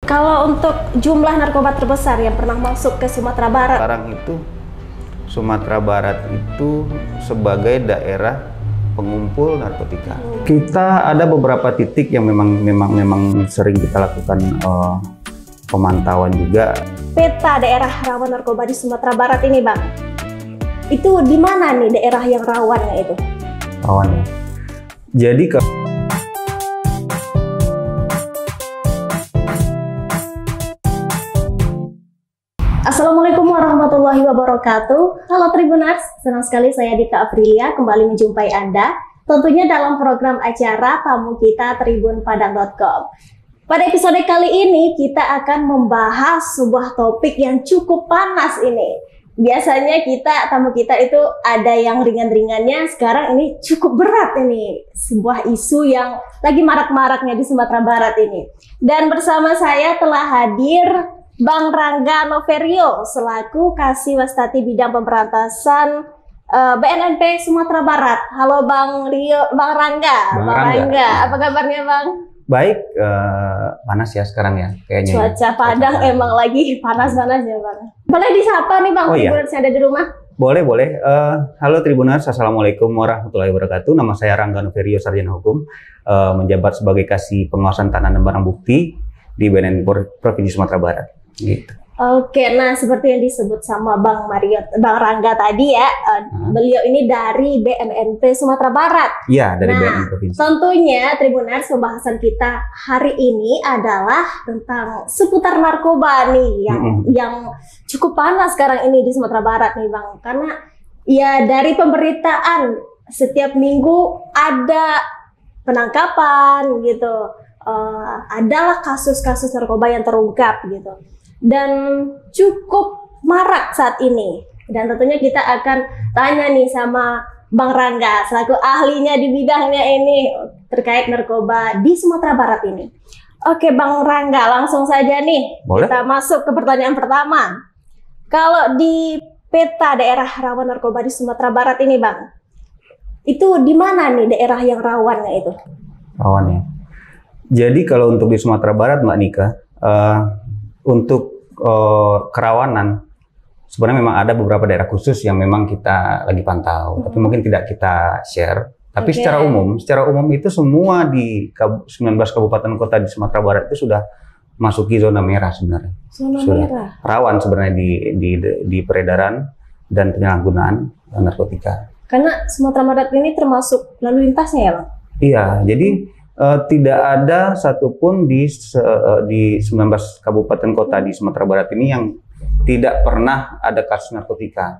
Kalau untuk jumlah narkoba terbesar yang pernah masuk ke Sumatera Barat? Sekarang itu Sumatera Barat itu sebagai daerah pengumpul narkotika. Kita ada beberapa titik yang memang sering kita lakukan pemantauan juga. Peta daerah rawan narkoba di Sumatera Barat ini, Bang, itu di mana nih daerah yang rawannya itu? Rawannya. Jadi Assalamualaikum warahmatullahi wabarakatuh. Halo Tribuners, senang sekali saya Dita Aprilia kembali menjumpai Anda, tentunya dalam program acara tamu kita tribunpadang.com. Pada episode kali ini kita akan membahas sebuah topik yang cukup panas ini. Biasanya tamu kita itu ada yang ringan-ringannya, sekarang ini cukup berat ini. Sebuah isu yang lagi marak-maraknya di Sumatera Barat ini. Dan bersama saya telah hadir Bang Rangga Noverio selaku Kasih Wastati Bidang Pemberantasan BNNP Sumatera Barat. Halo Bang Rangga. Bang Rangga, apa kabarnya Bang? baik, panas ya sekarang ya kayaknya. Cuaca Padang emang lagi panas-panasnya Bang. Boleh disapa nih Bang, Tribuners yang ada di rumah? Boleh. Halo Tribuners, Assalamualaikum warahmatullahi wabarakatuh. Nama saya Rangga Noverio, Sarjana Hukum, menjabat sebagai Kasih Pengawasan Tanah dan Barang Bukti di BNN Provinsi Sumatera Barat. Gitu. Oke, nah seperti yang disebut sama Bang Rangga tadi ya, beliau ini dari BNNP Sumatera Barat. Iya, dari BNN Provinsi. Tentunya Tribuners, pembahasan kita hari ini adalah tentang seputar narkoba nih yang cukup panas sekarang ini di Sumatera Barat nih Bang. Karena ya dari pemberitaan setiap minggu ada penangkapan gitu, adalah kasus-kasus narkoba yang terungkap gitu. Dan cukup marak saat ini. Dan tentunya kita akan tanya nih sama Bang Rangga selaku ahlinya di bidangnya ini terkait narkoba di Sumatera Barat ini. Oke Bang Rangga, langsung saja nih. Boleh? Kita masuk ke pertanyaan pertama. Kalau di peta daerah rawan narkoba di Sumatera Barat ini Bang, itu di mana nih daerah yang rawannya itu? Rawannya. Jadi kalau untuk di Sumatera Barat Mbak Nika, untuk kerawanan sebenarnya memang ada beberapa daerah khusus yang memang kita lagi pantau, tapi mungkin tidak kita share. Tapi secara umum itu semua di 19 kabupaten kota di Sumatera Barat itu sudah masuki zona merah sebenarnya. Zona merah. Rawan sebenarnya di peredaran dan penyalahgunaan narkotika. Karena Sumatera Barat ini termasuk lalu lintasnya ya Bang? Iya, jadi tidak ada satupun di 19 kabupaten kota di Sumatera Barat ini yang tidak pernah ada kasus narkotika.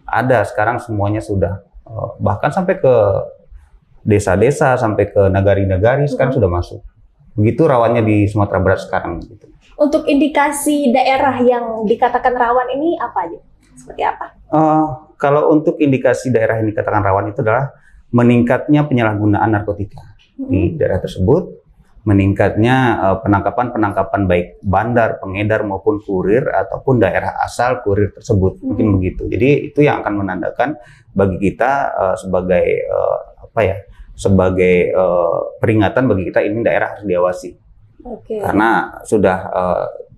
Ada, sekarang semuanya sudah, bahkan sampai ke desa-desa, sampai ke nagari-nagari sekarang sudah masuk. Begitu rawannya di Sumatera Barat sekarang. Gitu. Untuk indikasi daerah yang dikatakan rawan ini apa aja? Seperti apa? Kalau untuk indikasi daerah yang dikatakan rawan itu adalah meningkatnya penyalahgunaan narkotika di daerah tersebut, meningkatnya penangkapan baik bandar, pengedar maupun kurir ataupun daerah asal kurir tersebut, mungkin begitu. Jadi itu yang akan menandakan bagi kita sebagai sebagai peringatan bagi kita ini daerah harus diawasi. Karena sudah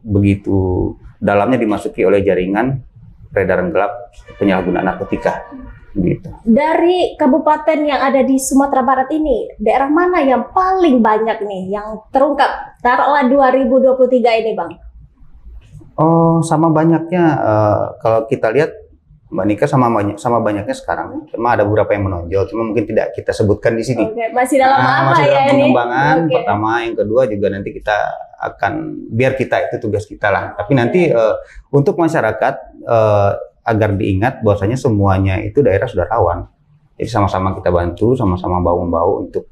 begitu dalamnya dimasuki oleh jaringan peredaran gelap penyalahgunaan narkotika. Gitu. Dari kabupaten yang ada di Sumatera Barat ini, daerah mana yang paling banyak nih yang terungkap? Taruhlah 2023 ini Bang. Oh, sama banyaknya. Kalau kita lihat Mbak Nika sama banyaknya sekarang. Cuma ada beberapa yang menonjol, cuma mungkin tidak kita sebutkan di sini. Masih dalam apa masih ya dalam pengembangan. ini? Pertama, yang kedua juga nanti kita akan, biar kita itu tugas kita lah. Tapi nanti untuk masyarakat agar diingat bahwasanya semuanya itu daerah sudah rawan. Jadi sama-sama kita bantu, sama-sama bahu-membahu untuk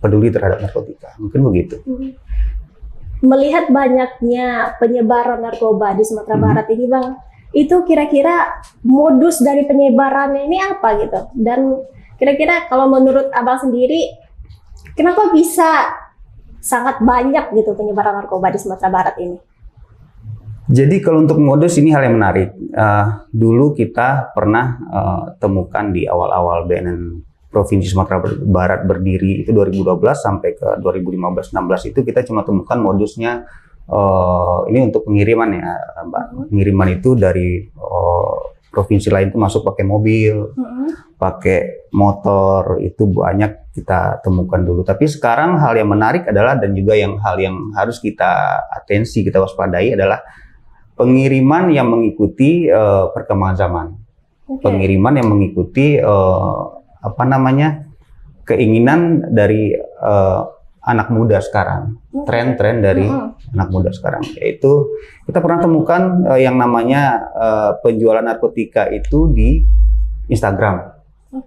peduli terhadap narkotika. Mungkin begitu. Melihat banyaknya penyebaran narkoba di Sumatera Barat ini Bang, itu kira-kira modus dari penyebarannya ini apa gitu? Dan kira-kira kalau menurut Abang sendiri, kenapa bisa sangat banyak gitu penyebaran narkoba di Sumatera Barat ini? Jadi kalau untuk modus ini hal yang menarik. Dulu kita pernah temukan di awal-awal BNN Provinsi Sumatera Barat berdiri itu 2012 sampai ke 2015-16 itu kita cuma temukan modusnya ini untuk pengiriman ya, Mbak. Pengiriman itu dari provinsi lain itu masuk pakai mobil, pakai motor, itu banyak kita temukan dulu. Tapi sekarang hal yang menarik adalah, dan juga hal yang harus kita atensi, kita waspadai adalah pengiriman yang mengikuti perkembangan zaman. Pengiriman yang mengikuti keinginan dari anak muda sekarang, tren-tren dari anak muda sekarang, yaitu kita pernah temukan yang namanya penjualan narkotika itu di Instagram.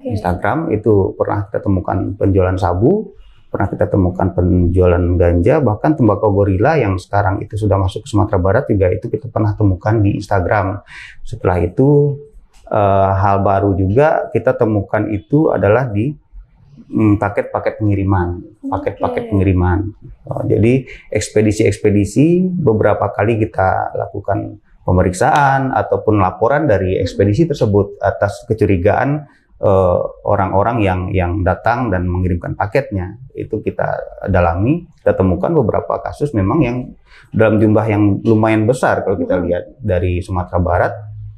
Instagram itu pernah kita temukan penjualan sabu, pernah kita temukan penjualan ganja, bahkan tembakau gorila yang sekarang itu sudah masuk ke Sumatera Barat juga itu kita pernah temukan di Instagram. Setelah itu hal baru juga kita temukan itu adalah di paket-paket pengiriman, pengiriman. Jadi ekspedisi-ekspedisi beberapa kali kita lakukan pemeriksaan ataupun laporan dari ekspedisi tersebut atas kecurigaan orang-orang yang datang dan mengirimkan paketnya. Itu kita dalami, kita temukan beberapa kasus memang yang dalam jumlah yang lumayan besar kalau kita lihat dari Sumatera Barat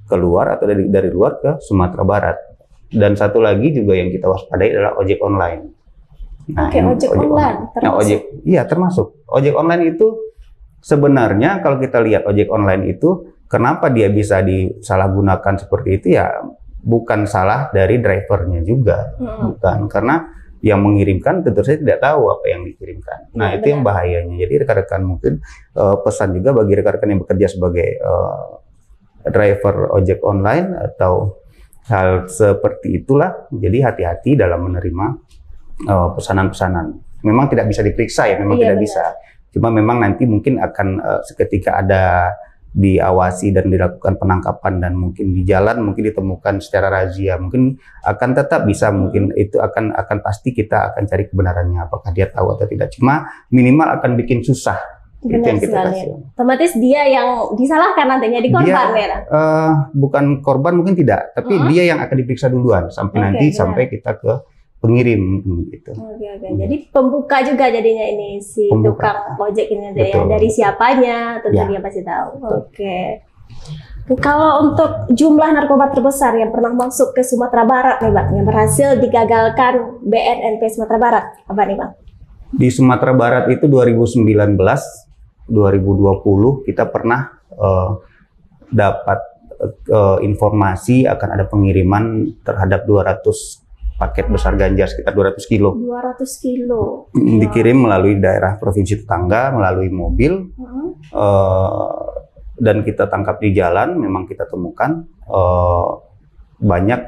keluar atau dari luar ke Sumatera Barat. Dan satu lagi juga yang kita waspadai adalah ojek online. Nah, ojek online. Termasuk. Ojek online itu sebenarnya kalau kita lihat ojek online itu, kenapa dia bisa disalahgunakan seperti itu ya, bukan salah dari drivernya juga, bukan, karena yang mengirimkan tentu saja tidak tahu apa yang dikirimkan. Nah, itu yang bahayanya. Jadi rekan-rekan mungkin pesan juga bagi rekan-rekan yang bekerja sebagai driver ojek online atau hal seperti itulah, jadi hati-hati dalam menerima pesanan-pesanan. Memang tidak bisa diperiksa ya, memang tidak bisa. Cuma memang nanti mungkin akan seketika ada diawasi dan dilakukan penangkapan, dan mungkin di jalan mungkin ditemukan secara razia, mungkin akan tetap bisa, mungkin itu akan pasti kita akan cari kebenarannya apakah dia tahu atau tidak. Cuma minimal akan bikin susah. Itu yang kita kasih. Otomatis dia yang disalahkan nantinya, di korban ya? Bukan korban mungkin tidak, tapi dia yang akan diperiksa duluan sampai sampai kita ke pengirim gitu. Jadi pembuka juga jadinya ini si tukang ojek ini ya, dari siapanya tentu dia pasti tahu. Kalau untuk jumlah narkoba terbesar yang pernah masuk ke Sumatera Barat nih Bang, yang berhasil digagalkan BNNP Sumatera Barat, apa nih Bang? Di Sumatera Barat itu 2019-2020 kita pernah dapat informasi akan ada pengiriman terhadap 200 paket besar ganja, sekitar 200 kilo. 200 kilo. Dikirim melalui daerah provinsi tetangga, melalui mobil. Dan kita tangkap di jalan, memang kita temukan banyak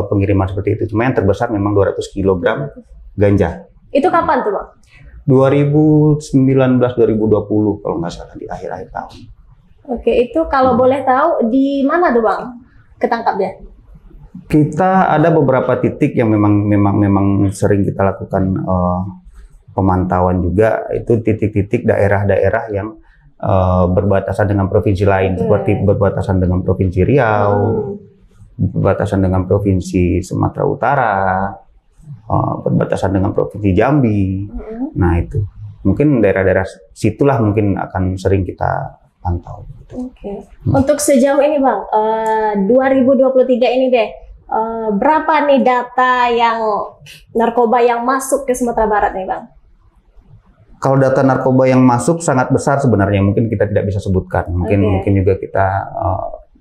pengiriman seperti itu. Cuma yang terbesar memang 200 kilogram ganja. Itu kapan tuh Bang? 2019-2020 kalau nggak salah, di akhir-akhir tahun. Itu kalau boleh tahu di mana tuh Bang ketangkapnya? Kita ada beberapa titik yang memang sering kita lakukan pemantauan juga. Itu titik-titik daerah-daerah yang berbatasan dengan provinsi lain, seperti berbatasan dengan provinsi Riau, berbatasan dengan provinsi Sumatera Utara, berbatasan dengan provinsi Jambi. Nah, itu mungkin daerah-daerah situlah mungkin akan sering kita pantau. Untuk sejauh ini Bang, 2023 ini deh, berapa nih data yang narkoba yang masuk ke Sumatera Barat nih Bang? Kalau data narkoba yang masuk sangat besar sebenarnya, mungkin kita tidak bisa sebutkan. Mungkin juga kita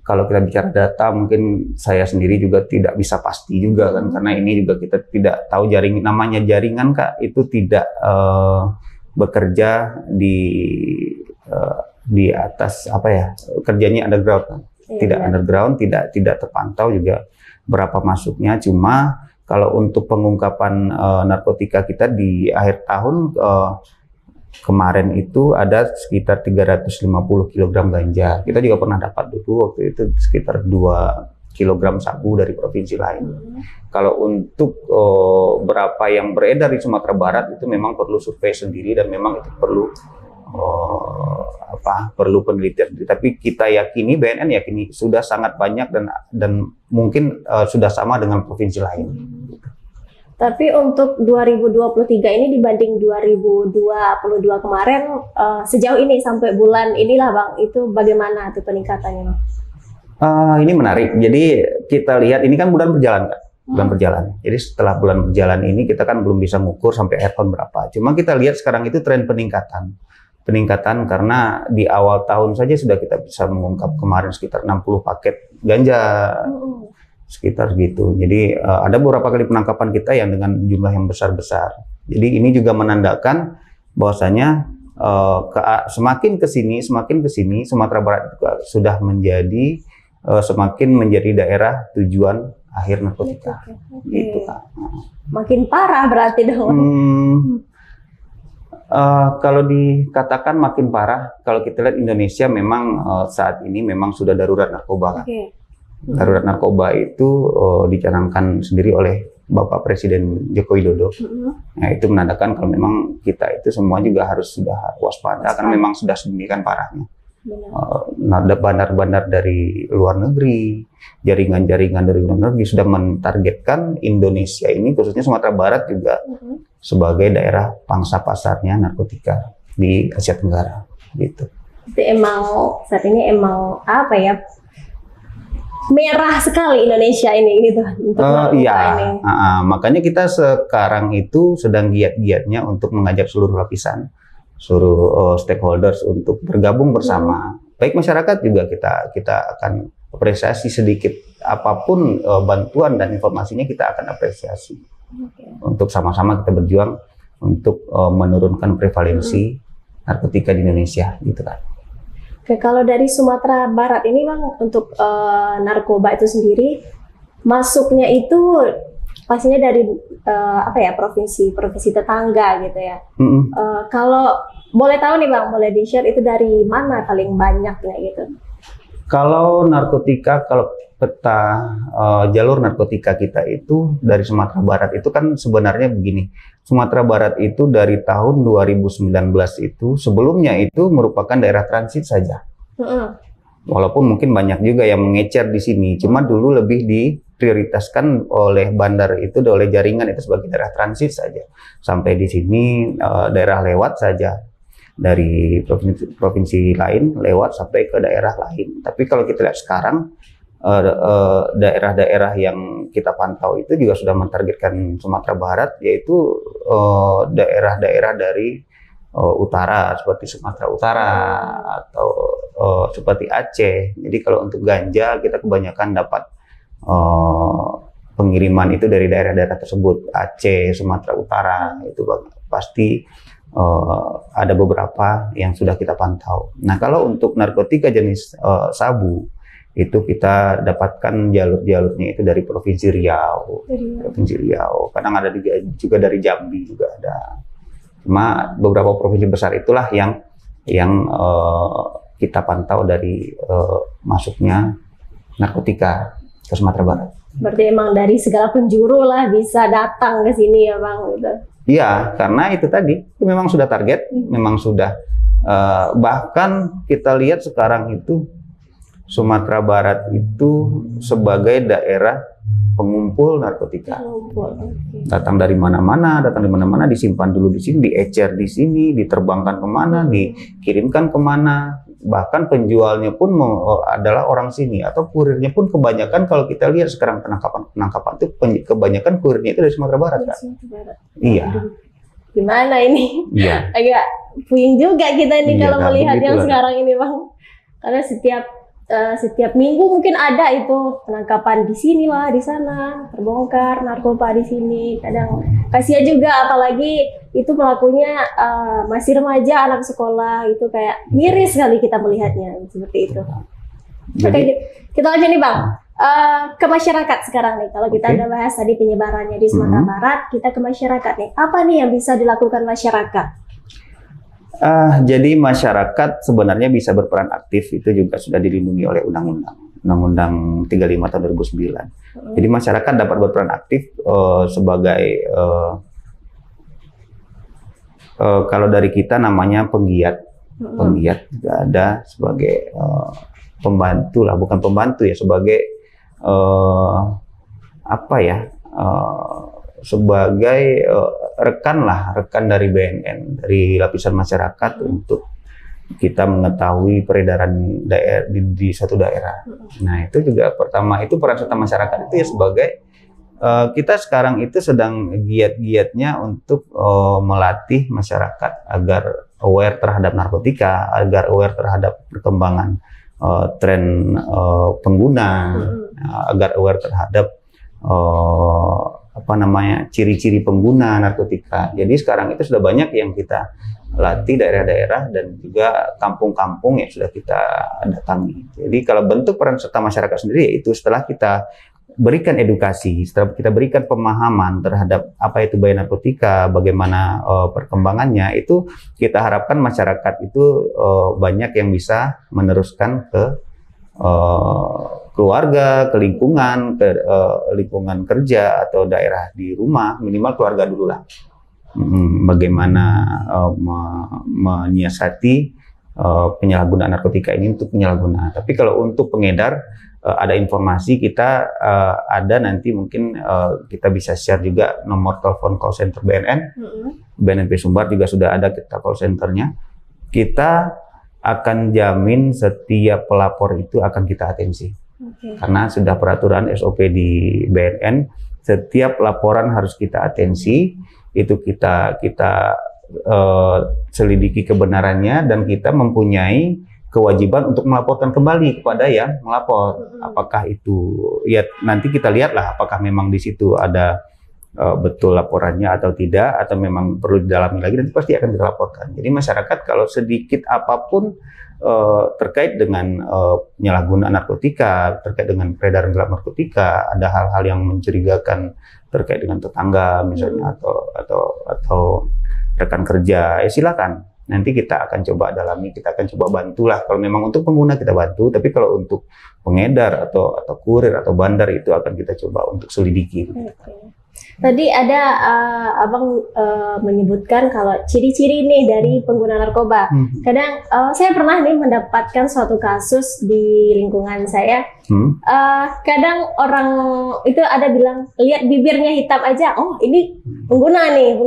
kalau kita bicara data, mungkin saya sendiri juga tidak bisa pasti juga kan, karena ini juga kita tidak tahu namanya jaringan Kak, itu tidak bekerja di atas kerjanya underground kan. Tidak underground, tidak terpantau juga berapa masuknya. Cuma kalau untuk pengungkapan narkotika kita di akhir tahun kemarin itu ada sekitar 350 kg ganja. Kita juga pernah dapat dulu waktu itu sekitar 2 kg sabu dari provinsi lain. Kalau untuk berapa yang beredar di Sumatera Barat itu memang perlu survei sendiri, dan memang itu perlu perlu penelitian. Tapi kita yakini, BNN yakini sudah sangat banyak dan mungkin sudah sama dengan provinsi lain. Tapi untuk 2023 ini dibanding 2022 kemarin, sejauh ini sampai bulan inilah Bang, itu bagaimana tuh peningkatannya Bang? Ini menarik. Jadi kita lihat ini kan bulan berjalan kan, bulan berjalan. Jadi setelah bulan berjalan ini kita kan belum bisa mengukur sampai akhir tahun berapa. Cuma kita lihat sekarang itu tren peningkatan karena di awal tahun saja sudah kita bisa mengungkap kemarin sekitar 60 paket ganja. Sekitar gitu. Jadi ada beberapa kali penangkapan kita yang dengan jumlah yang besar-besar. Jadi ini juga menandakan bahwasanya semakin ke sini Sumatera Barat juga sudah menjadi semakin menjadi daerah tujuan akhir narkotika. Gitu, Kak. Makin parah berarti dong. Kalau dikatakan makin parah, kalau kita lihat Indonesia memang saat ini memang sudah darurat narkoba. Darurat narkoba itu dicanangkan sendiri oleh Bapak Presiden Joko Widodo. Nah, itu menandakan kalau memang kita itu semua juga harus sudah waspada karena memang sudah sedemikian parahnya. Ada bandar-bandar dari luar negeri, jaringan-jaringan dari luar negeri sudah mentargetkan Indonesia ini, khususnya Sumatera Barat juga sebagai daerah pangsa pasarnya narkotika di Asia Tenggara. Gitu. Jadi emang saat ini emang apa ya? Merah sekali Indonesia ini gitu untuk iya, ini. Makanya kita sekarang itu sedang giat-giatnya untuk mengajak seluruh lapisan, seluruh stakeholders untuk bergabung bersama. Baik masyarakat juga kita akan apresiasi sedikit apapun bantuan dan informasinya kita akan apresiasi. Untuk sama-sama kita berjuang untuk menurunkan prevalensi narkotika di Indonesia, gitu kan. Oke, kalau dari Sumatera Barat ini Bang, untuk narkoba itu sendiri masuknya itu pastinya dari apa ya, provinsi tetangga gitu ya. Kalau boleh tahu nih Bang, boleh di-share itu dari mana paling banyaknya gitu? Kalau narkotika, kalau peta jalur narkotika kita itu dari Sumatera Barat itu kan sebenarnya begini. Sumatera Barat itu dari tahun 2019 itu sebelumnya itu merupakan daerah transit saja. Walaupun mungkin banyak juga yang mengecer di sini, cuma dulu lebih diprioritaskan oleh bandar itu, oleh jaringan itu sebagai daerah transit saja. Sampai di sini daerah lewat saja. Dari provinsi lain lewat sampai ke daerah lain. Tapi kalau kita lihat sekarang daerah-daerah yang kita pantau itu juga sudah mentargetkan Sumatera Barat, yaitu daerah-daerah dari utara seperti Sumatera Utara atau seperti Aceh. Jadi kalau untuk ganja kita kebanyakan dapat pengiriman itu dari daerah-daerah tersebut, Aceh, Sumatera Utara, itu pasti ada beberapa yang sudah kita pantau. Nah, kalau untuk narkotika jenis sabu itu kita dapatkan jalur-jalurnya itu dari Provinsi Riau. Kadang ada juga dari Jambi juga ada. Cuma beberapa provinsi besar itulah yang kita pantau dari masuknya narkotika ke Sumatera Barat. Berarti emang dari segala penjuru lah bisa datang ke sini ya Bang gitu. Iya, karena itu tadi memang sudah target, memang sudah bahkan kita lihat sekarang itu Sumatera Barat itu sebagai daerah pengumpul narkotika. Datang dari mana-mana, disimpan dulu di sini, diecer di sini, diterbangkan kemana, dikirimkan kemana. Bahkan penjualnya pun adalah orang sini atau kurirnya pun kebanyakan kalau kita lihat sekarang penangkapan itu kebanyakan kurirnya itu dari Sumatera Barat kan? Iya. Gimana ini? Iya. Agak puyeng juga kita ini kalau melihat yang sekarang ini Bang. Karena setiap minggu mungkin ada itu penangkapan di sini lah, di sana, terbongkar narkoba di sini. Kadang kasihan juga, apalagi itu pelakunya masih remaja, anak sekolah, itu kayak miris sekali kita melihatnya seperti itu. Oke, kita lanjut nih Bang, ke masyarakat sekarang nih. Kalau kita udah bahas tadi penyebarannya di Sumatera Barat, kita ke masyarakat nih. Apa nih yang bisa dilakukan masyarakat? Jadi masyarakat sebenarnya bisa berperan aktif, itu juga sudah dilindungi oleh Undang-Undang 35 tahun 2009. Jadi masyarakat dapat berperan aktif sebagai kalau dari kita namanya penggiat juga ada sebagai pembantu lah, bukan pembantu ya, sebagai apa ya, sebagai rekan dari BNN, dari lapisan masyarakat untuk kita mengetahui peredaran daerah di suatu daerah. Nah itu juga pertama itu peran serta masyarakat itu ya sebagai kita sekarang itu sedang giat-giatnya untuk melatih masyarakat agar aware terhadap narkotika, agar aware terhadap perkembangan tren pengguna, agar aware terhadap ciri-ciri pengguna narkotika. Jadi sekarang itu sudah banyak yang kita latih daerah-daerah dan juga kampung-kampung yang sudah kita datangi. Jadi kalau bentuk peran serta masyarakat sendiri yaitu setelah kita berikan edukasi, setelah kita berikan pemahaman terhadap apa itu bahaya narkotika, bagaimana perkembangannya, itu kita harapkan masyarakat itu banyak yang bisa meneruskan ke keluarga, ke lingkungan, lingkungan kerja atau daerah di rumah, minimal keluarga dulu lah. Bagaimana menyiasati penyalahgunaan narkotika ini untuk penyalahguna. Tapi kalau untuk pengedar, ada informasi kita ada nanti mungkin kita bisa share juga nomor telepon call center BNN. BNNP Sumbar juga sudah ada kita call centernya. Kita akan jamin setiap pelapor itu akan kita atensi. Karena sudah peraturan SOP di BNN, setiap laporan harus kita atensi, itu kita selidiki kebenarannya dan kita mempunyai kewajiban untuk melaporkan kembali kepada yang melapor. Apakah itu ya nanti kita lihatlah apakah memang di situ ada betul laporannya atau tidak, atau memang perlu didalami lagi, nanti pasti akan dilaporkan. Jadi masyarakat kalau sedikit apapun terkait dengan penyalahgunaan narkotika, terkait dengan peredaran gelap narkotika, ada hal-hal yang mencurigakan terkait dengan tetangga misalnya atau rekan kerja, ya silakan. Nanti kita akan coba dalami, kita akan coba bantulah. Kalau memang untuk pengguna kita bantu, tapi kalau untuk pengedar atau kurir atau bandar itu akan kita coba untuk selidiki. Tadi ada abang menyebutkan kalau ciri-ciri nih dari pengguna narkoba. Kadang saya pernah nih mendapatkan suatu kasus di lingkungan saya. Kadang orang itu ada bilang lihat bibirnya hitam aja, oh ini pengguna nih.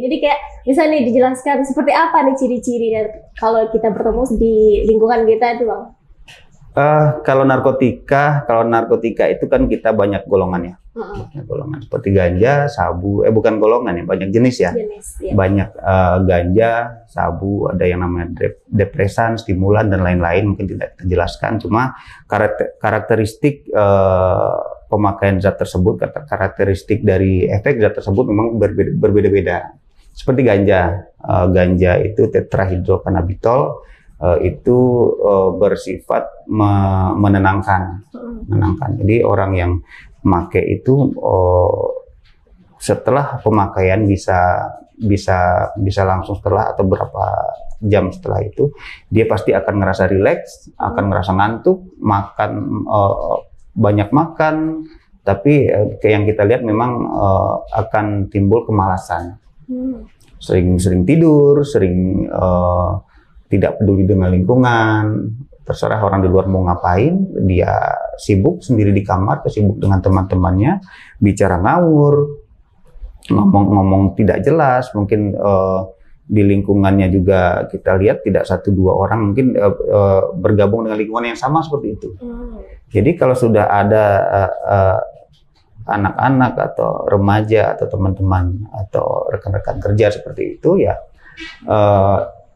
Jadi kayak bisa nih dijelaskan seperti apa nih ciri-ciri kalau kita bertemu di lingkungan kita itu, Bang? Kalau narkotika itu kan kita banyak golongannya. Banyak golongan seperti ganja, sabu, bukan golongan ya, banyak jenis ya. Banyak ganja, sabu, ada yang namanya depresan, stimulan dan lain-lain, mungkin tidak kita jelaskan. Cuma karakteristik pemakaian zat tersebut, karakteristik dari efek zat tersebut memang berbeda-beda. Seperti ganja, ganja itu tetrahidrokannabinol. Itu bersifat menenangkan. Jadi orang yang memakai itu setelah pemakaian bisa langsung setelah atau berapa jam setelah itu dia pasti akan ngerasa rileks, akan ngerasa ngantuk, banyak makan, tapi yang kita lihat memang akan timbul kemalasan, sering tidur, sering tidak peduli dengan lingkungan, terserah orang di luar mau ngapain, dia sibuk sendiri di kamar, sibuk dengan teman-temannya, bicara ngawur, ngomong tidak jelas, mungkin di lingkungannya juga kita lihat tidak 1-2 orang mungkin bergabung dengan lingkungan yang sama seperti itu. Jadi kalau sudah ada anak-anak atau remaja atau teman-teman atau rekan-rekan kerja seperti itu ya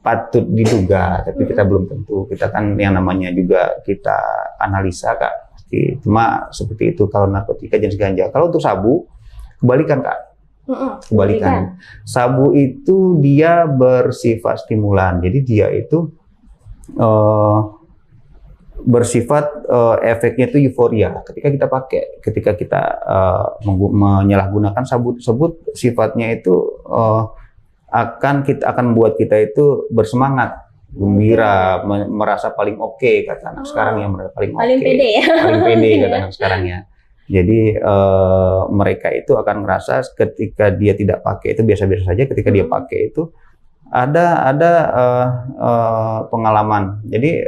patut diduga, tapi kita belum tentu. Kita kan yang namanya juga kita analisa, Kak. Cuma seperti itu kalau narkotika jenis ganja. Kalau untuk sabu, kebalikan, Kak. Kebalikan. Sabu itu dia bersifat stimulan. Jadi dia itu bersifat efeknya itu euforia ketika kita pakai. Ketika kita menyalahgunakan sabu tersebut, sifatnya itu akan membuat kita itu bersemangat, gembira, merasa paling oke, kata anak sekarang yang mereka paling pede ya. Paling pede kata anak sekarang ya. Jadi mereka itu akan merasa ketika dia tidak pakai itu biasa-biasa saja, ketika dia pakai itu ada pengalaman. Jadi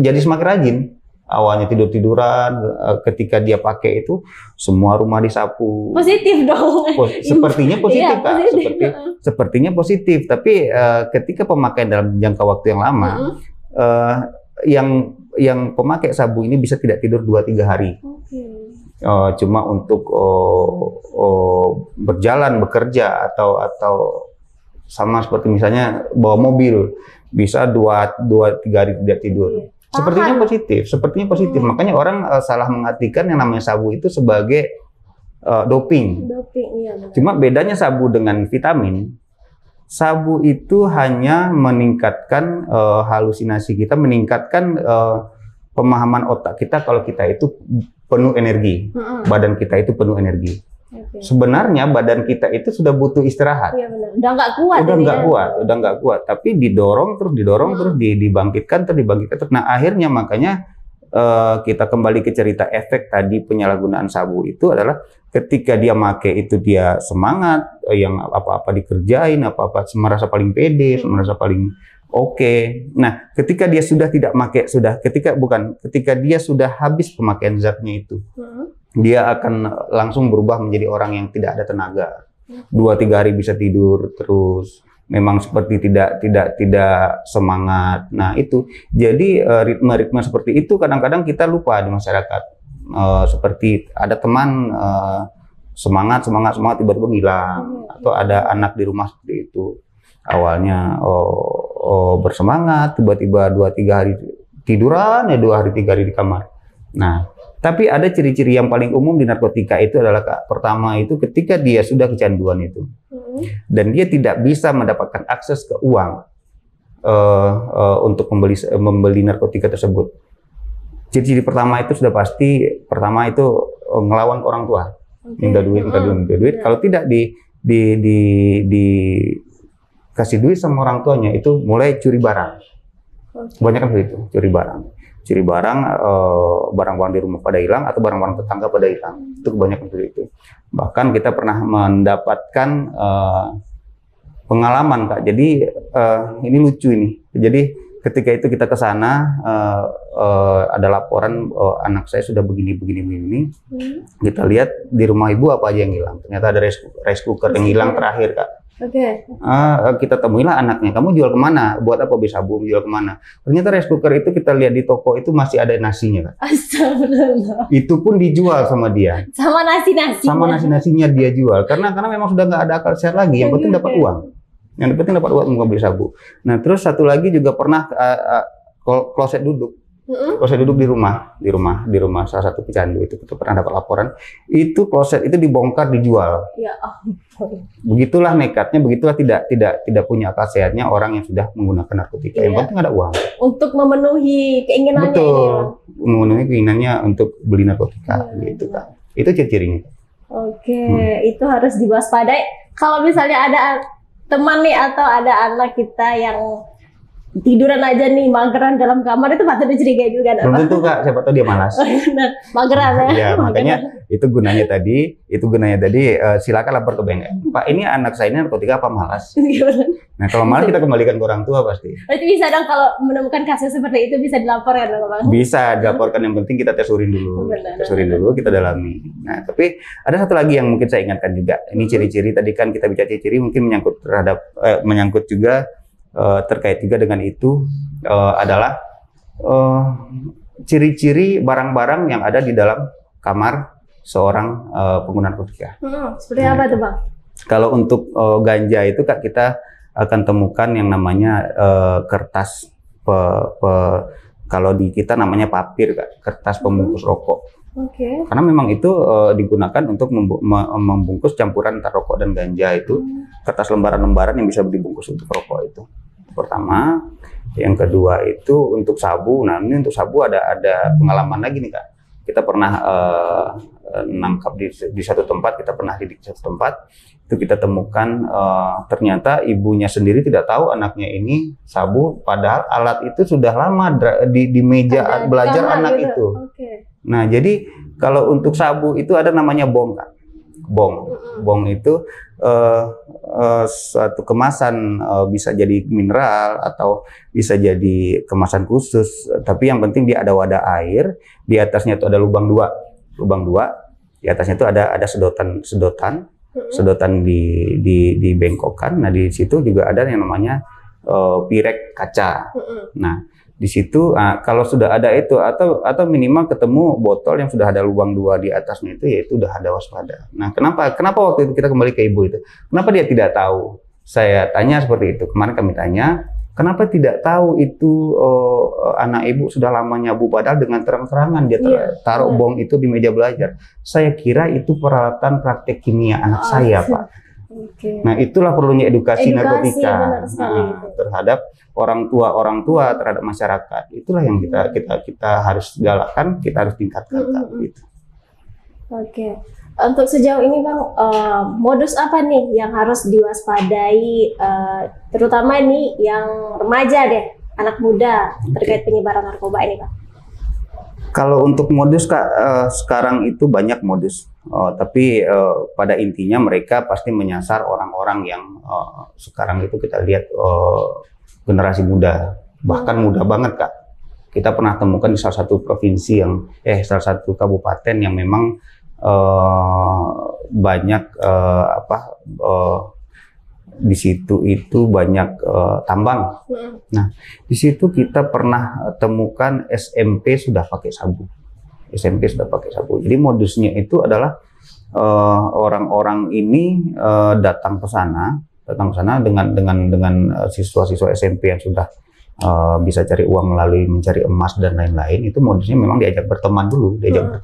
semakin rajin. awalnya tiduran, ketika dia pakai itu semua rumah disapu. Positif dong. Sepertinya positif, Iya, Kak. positif. Sepertinya positif, tapi ketika pemakaian dalam jangka waktu yang lama, yang pemakai sabu ini bisa tidak tidur 2-3 hari. Cuma untuk berjalan, bekerja atau sama seperti misalnya bawa mobil bisa 2-3 hari tidak tidur. Sepertinya positif. Makanya orang salah mengartikan yang namanya sabu itu sebagai doping. Iya, Cuma bedanya sabu dengan vitamin, sabu itu hanya meningkatkan halusinasi kita, meningkatkan pemahaman otak kita kalau kita itu penuh energi, badan kita itu penuh energi. Sebenarnya badan kita itu sudah butuh istirahat. Iya benar. Udah nggak kuat. Udah nggak kuat. Tapi didorong terus, dibangkitkan terus. Nah akhirnya makanya kita kembali ke cerita efek tadi penyalahgunaan sabu itu adalah ketika dia make itu dia semangat, yang apa-apa dikerjain, apa-apa merasa paling pede, merasa paling oke. Nah ketika dia sudah tidak make, ketika dia sudah habis pemakaian zatnya itu. Dia akan langsung berubah menjadi orang yang tidak ada tenaga. 2-3 hari bisa tidur terus. Memang seperti tidak semangat. Nah itu. Jadi ritme-ritme seperti itu kadang-kadang kita lupa di masyarakat. Seperti ada teman semangat tiba-tiba hilang. Atau ada anak di rumah seperti itu. Awalnya bersemangat, tiba-tiba 2-3 hari tiduran, 2 hari 3 hari di kamar. Nah. Tapi ada ciri-ciri yang paling umum di narkotika itu adalah, Kak, pertama itu ketika dia sudah kecanduan itu dan dia tidak bisa mendapatkan akses ke uang untuk membeli narkotika tersebut. Ciri-ciri pertama itu sudah pasti, pertama itu ngelawan ke orang tua, minta duit. Kalau tidak dikasih duit sama orang tuanya itu mulai curi barang. Banyak kan begitu, curi barang, barang-barang di rumah pada hilang atau barang-barang tetangga pada hilang. Itu kebanyakan seperti itu. Bahkan kita pernah mendapatkan pengalaman, Kak. Jadi ini lucu ini. Jadi ketika itu kita ke sana, ada laporan anak saya sudah begini. Kita lihat di rumah ibu apa aja yang hilang. Ternyata ada rice cooker yang hilang terakhir, Kak. Kita temuilah anaknya, kamu jual kemana? Buat apa beli sabu? Jual kemana? Ternyata rice cooker itu kita lihat di toko itu masih ada nasinya, Kak. Astagfirullah. Itu pun dijual sama dia. Sama nasi-nasinya dia jual. Karena memang sudah nggak ada akal sehat lagi. Yang penting dapat uang. Yang penting dapat uang untuk beli sabu. Nah terus satu lagi juga pernah kloset duduk. Kloset duduk di rumah salah satu pecandu itu kita pernah dapat laporan itu kloset itu dibongkar dijual. Ya ampun. Begitulah nekatnya, begitulah tidak punya akal sehatnya orang yang sudah menggunakan narkotika. Yang penting ada uang. Untuk memenuhi keinginannya. Betul. Memenuhi keinginannya untuk beli narkotika gitu, Kak. Itu ciri-cirinya. Itu harus diwaspadai. Kalau misalnya ada teman nih atau ada anak kita yang tiduran aja nih, mageran dalam kamar, itu patut dicurigai juga. Belum tentu, Kak, siapa tahu dia malas. Mageran ya. Ya, makanya itu gunanya tadi silakan lapor ke BNN. Pak, ini anak saya ini narkotika apa malas? Nah, kalau malas kita kembalikan ke orang tua pasti. Berarti bisa dong kalau menemukan kasus seperti itu bisa dilaporkan dong, Bang? Bisa dilaporkan, yang penting kita tesurin dulu. Kita dalami. Nah, tapi ada satu lagi yang mungkin saya ingatkan juga. Ini ciri-ciri, tadi kan kita bicara ciri-ciri mungkin menyangkut juga terkait juga dengan itu adalah ciri-ciri barang-barang yang ada di dalam kamar seorang pengguna narkotika. Seperti apa tuh, Bang? Kalau untuk ganja itu, Kak, kita akan temukan yang namanya kertas kalau di kita namanya papir, Kak, kertas pembungkus rokok. Karena memang itu digunakan untuk membungkus campuran antara rokok dan ganja itu. Kertas lembaran-lembaran yang bisa dibungkus untuk rokok itu. Pertama, yang kedua itu untuk sabu. Nah, ini untuk sabu ada pengalaman lagi nih, Kak. Kita pernah nangkap di satu tempat, kita pernah didik di satu tempat. Itu kita temukan ternyata ibunya sendiri tidak tahu anaknya ini sabu, padahal alat itu sudah lama di meja belajar anak gitu. Nah, jadi kalau untuk sabu itu ada namanya bong, Kak. bong. Bong itu suatu kemasan, bisa jadi mineral atau bisa jadi kemasan khusus. Tapi yang penting dia ada wadah air, di atasnya itu ada lubang dua. Di atasnya itu ada sedotan dibengkokkan. Nah di situ juga ada yang namanya pirek kaca. Nah di situ kalau sudah ada itu atau minimal ketemu botol yang sudah ada lubang 2 di atasnya itu, ya itu udah ada waspada. Nah kenapa waktu itu kita kembali ke ibu itu, kenapa dia tidak tahu? Saya tanya seperti itu, kemarin kami tanya, kenapa tidak tahu itu anak ibu sudah lama nyabu, padahal dengan terang-terangan dia taruh bong itu di meja belajar. Saya kira itu peralatan praktek kimia anak saya, Pak. Nah itulah perlunya edukasi narkotika terhadap orang tua terhadap masyarakat. Itulah yang kita harus galakkan, kita harus tingkatkan. Gitu. Oke. Untuk sejauh ini Bang, modus apa nih yang harus diwaspadai, terutama nih yang remaja deh, anak muda terkait penyebaran narkoba ini, Pak? Kalau untuk modus Kak, sekarang itu banyak modus, tapi pada intinya mereka pasti menyasar orang-orang yang sekarang itu kita lihat generasi muda, bahkan muda banget Kak. Kita pernah temukan di salah satu provinsi salah satu kabupaten yang memang banyak di situ itu banyak tambang. Nah, di situ kita pernah temukan SMP sudah pakai sabu. Jadi modusnya itu adalah orang-orang ini datang ke sana dengan siswa-siswa SMP yang sudah bisa cari uang melalui mencari emas dan lain-lain. Itu modusnya memang diajak berteman dulu, diajak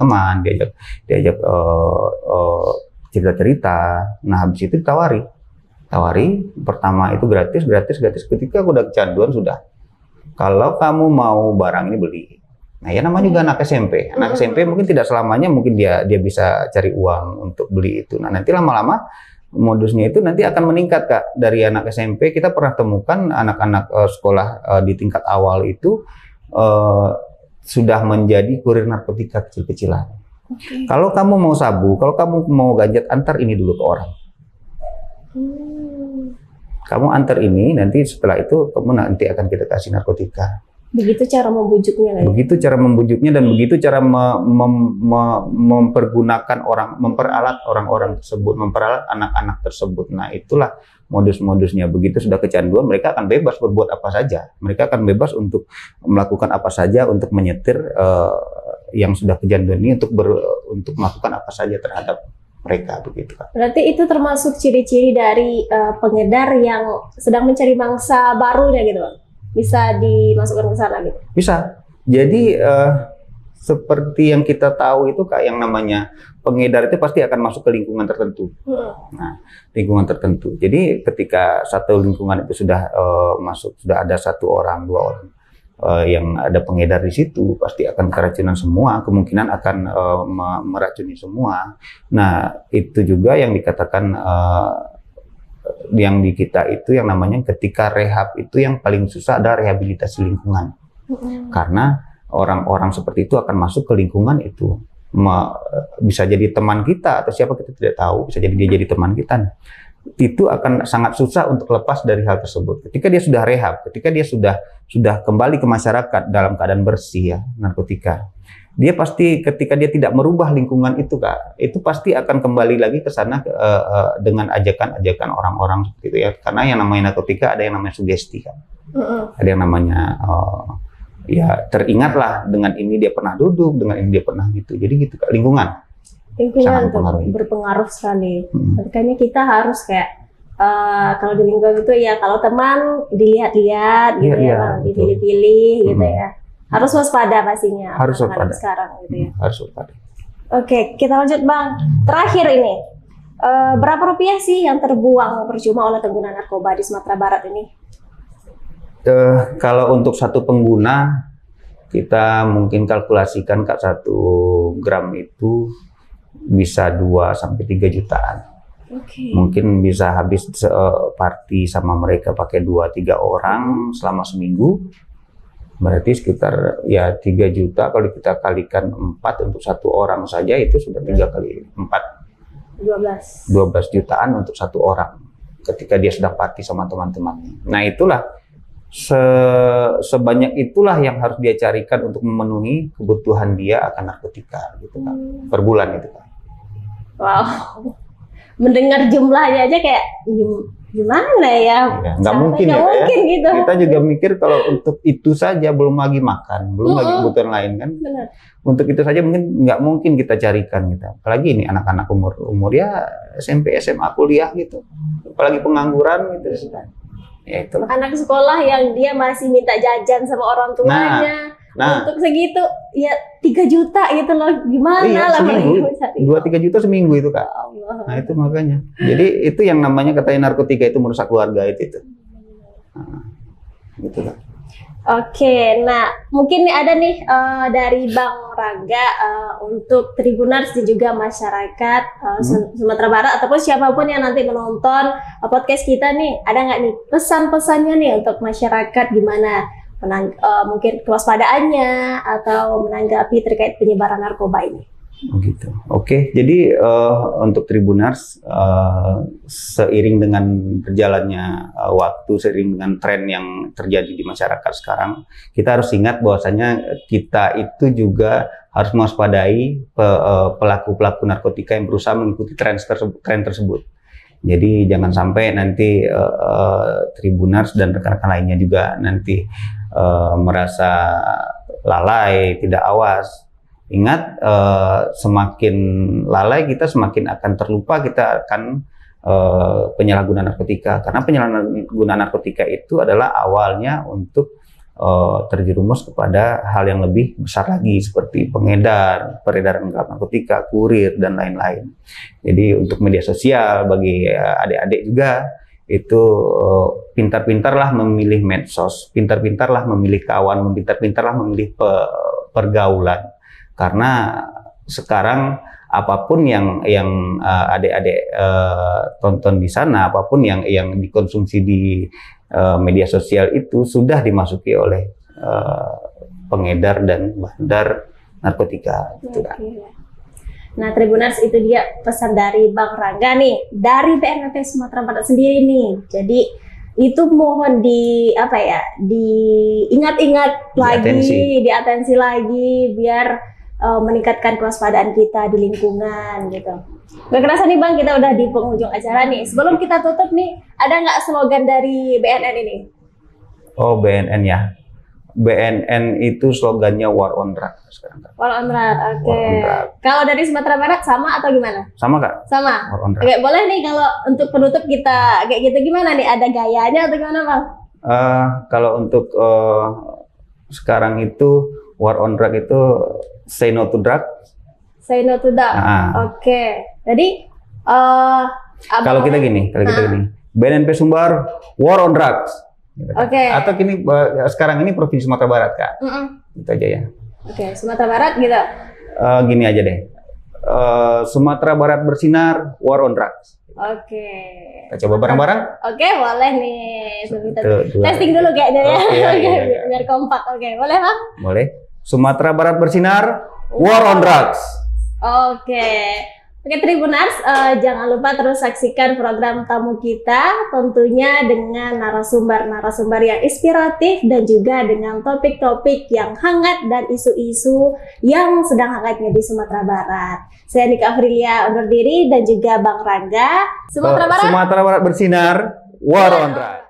cerita-cerita. Nah, habis itu ditawari pertama itu gratis. Ketika udah kecanduan sudah, kalau kamu mau barang ini beli. Nah ya namanya juga anak SMP mungkin tidak selamanya mungkin dia bisa cari uang untuk beli itu. Nah nanti lama-lama modusnya itu nanti akan meningkat Kak. Dari anak SMP kita pernah temukan anak-anak sekolah di tingkat awal itu sudah menjadi kurir narkotika kecil-kecilan. Kalau kamu mau sabu, kalau kamu mau gadget, antar ini dulu ke orang. Kamu antar ini, nanti setelah itu kamu nanti akan kita kasih narkotika. Begitu cara membujuknya. Begitu cara membujuknya dan begitu cara mempergunakan memperalat orang-orang tersebut, memperalat anak-anak tersebut. Nah itulah modus-modusnya. Begitu sudah kecanduan, mereka akan bebas berbuat apa saja. Mereka akan bebas untuk melakukan apa saja, untuk menyetir yang sudah kecanduan ini, untuk melakukan apa saja terhadap mereka, begitu Kak. Berarti itu termasuk ciri-ciri dari pengedar yang sedang mencari mangsa barunya gitu Bang? Bisa dimasukkan ke sana gitu? Bisa. Jadi seperti yang kita tahu itu Kak, yang namanya pengedar itu pasti akan masuk ke lingkungan tertentu. Nah, lingkungan tertentu. Jadi ketika satu lingkungan itu sudah masuk, sudah ada 1 orang, 2 orang yang ada pengedar di situ, pasti akan keracunan semua, kemungkinan akan meracuni semua. Nah, itu juga yang dikatakan yang di kita itu yang namanya ketika rehab itu yang paling susah adalah rehabilitasi lingkungan. Karena orang-orang seperti itu akan masuk ke lingkungan itu. Bisa jadi teman kita atau siapa kita tidak tahu, bisa jadi dia jadi teman kita. Itu akan sangat susah untuk lepas dari hal tersebut. Ketika dia sudah rehab, ketika dia sudah kembali ke masyarakat dalam keadaan bersih ya, narkotika, dia pasti ketika dia tidak merubah lingkungan itu Kak, itu pasti akan kembali lagi ke sana dengan ajakan-ajakan orang-orang seperti itu ya. Karena yang namanya narkotika ada yang namanya sugesti kan. Ada yang namanya ya teringatlah dengan ini dia pernah duduk, dengan ini dia pernah gitu. Jadi gitu Kak, lingkungan berpengaruh sekali. Makanya kita harus kayak kalau di lingkungan itu ya, kalau teman dilihat-lihat gitu ya, dipilih-pilih gitu ya. Harus waspada pastinya. Harus waspada sekarang gitu ya. Harus waspada. Oke, kita lanjut Bang. Terakhir ini, berapa rupiah sih yang terbuang percuma oleh pengguna narkoba di Sumatera Barat ini? Kalau untuk satu pengguna, kita mungkin kalkulasikan Kak, 1 gram itu bisa 2-3 jutaan. Mungkin bisa habis party sama mereka pakai 2-3 orang selama seminggu. Berarti sekitar ya 3 juta kalau kita kalikan 4 untuk 1 orang saja itu sudah 3 kali 4. 12 jutaan untuk satu orang ketika dia sedang party sama teman-temannya. Nah itulah sebanyak itulah yang harus dia carikan untuk memenuhi kebutuhan dia akan narkotika gitu kan, per bulan itu kan. Wow, mendengar jumlahnya aja kayak gimana ya? Nggak mungkin ya, gitu. Kita juga mikir kalau untuk itu saja belum lagi makan, belum lagi kebutuhan lain kan. Benar. Untuk itu saja nggak mungkin kita carikan gitu. Apalagi ini anak-anak umur ya SMP, SMA, kuliah gitu. Apalagi pengangguran gitu. Ya itulah. Anak sekolah yang dia masih minta jajan sama orang tuanya. Nah, untuk segitu ya 3 juta gitu loh, gimana lah seminggu, 2-3 juta seminggu itu Kak. Allah. Nah itu makanya. Jadi itu yang namanya katanya narkotika itu merusak keluarga itu. Nah, gitu Kak. Oke, nah mungkin ada nih dari Bang Rangga untuk Tribuners dan juga masyarakat Sumatera Barat ataupun siapapun yang nanti menonton podcast kita nih, ada nggak nih pesan-pesannya nih untuk masyarakat gimana mungkin kewaspadaannya atau menanggapi terkait penyebaran narkoba ini? Begitu. Oke, jadi untuk Tribuners seiring dengan berjalannya waktu, seiring dengan tren yang terjadi di masyarakat sekarang, kita harus ingat bahwasanya kita itu juga harus mewaspadai pelaku-pelaku narkotika yang berusaha mengikuti tren tersebut. Jadi jangan sampai nanti Tribuners dan rekan-rekan lainnya juga nanti merasa lalai, tidak awas. Ingat, semakin lalai kita semakin akan terlupa kita akan penyalahgunaan narkotika. Karena penyalahgunaan narkotika itu adalah awalnya untuk terjerumus kepada hal yang lebih besar lagi seperti peredaran gelap narkotika, kurir dan lain-lain. Jadi untuk media sosial bagi adik-adik juga itu pintar-pintarlah memilih medsos, pintar-pintarlah memilih kawan, pintar-pintarlah memilih pergaulan. Karena sekarang apapun yang adik-adik tonton di sana, apapun yang dikonsumsi di media sosial itu sudah dimasuki oleh pengedar dan bandar narkotika. Gitu kan. Nah, Tribuners, itu dia pesan dari Bang Rangga nih dari BNPB Sumatera Barat sendiri nih. Jadi itu mohon diingat-ingat lagi, diatensi lagi biar meningkatkan kewaspadaan kita di lingkungan gitu. Gak kerasa nih Bang, kita udah di penghujung acara nih. Sebelum kita tutup nih, ada nggak slogan dari BNN ini? Oh, BNN ya. BNN itu slogannya War on Drug sekarang. War on Drug, oke. Kalau dari Sumatera Barat sama atau gimana? Sama Kak. Sama. War on Drug. Oke, boleh nih kalau untuk penutup kita kayak gitu gimana nih? Ada gayanya atau gimana Bang? Kalau untuk sekarang itu War on Drug itu say no to drug. Say no to drug. Oke. Jadi kalau kita gini, BNNP Sumbar War on Drugs. Oke. Atau gini, sekarang ini Provinsi Sumatera Barat Kak. Itu aja ya. Oke, Sumatera Barat gitu. Gini aja deh. Sumatera Barat bersinar, War on Drugs. Oke. Kita coba bareng-bareng. Oke, boleh nih. Testing dulu kayaknya ya. Biar kompak. Oke, boleh Bang? Boleh. Sumatera Barat bersinar, War on Drugs. Oke. Oke Tribuners, jangan lupa terus saksikan program tamu kita tentunya dengan narasumber yang inspiratif dan juga dengan topik-topik yang hangat dan isu-isu yang sedang hangatnya di Sumatera Barat. Saya Nika Afrilia undur diri dan juga Bang Rangga. Sumatera Barat bersinar, War on Drugs.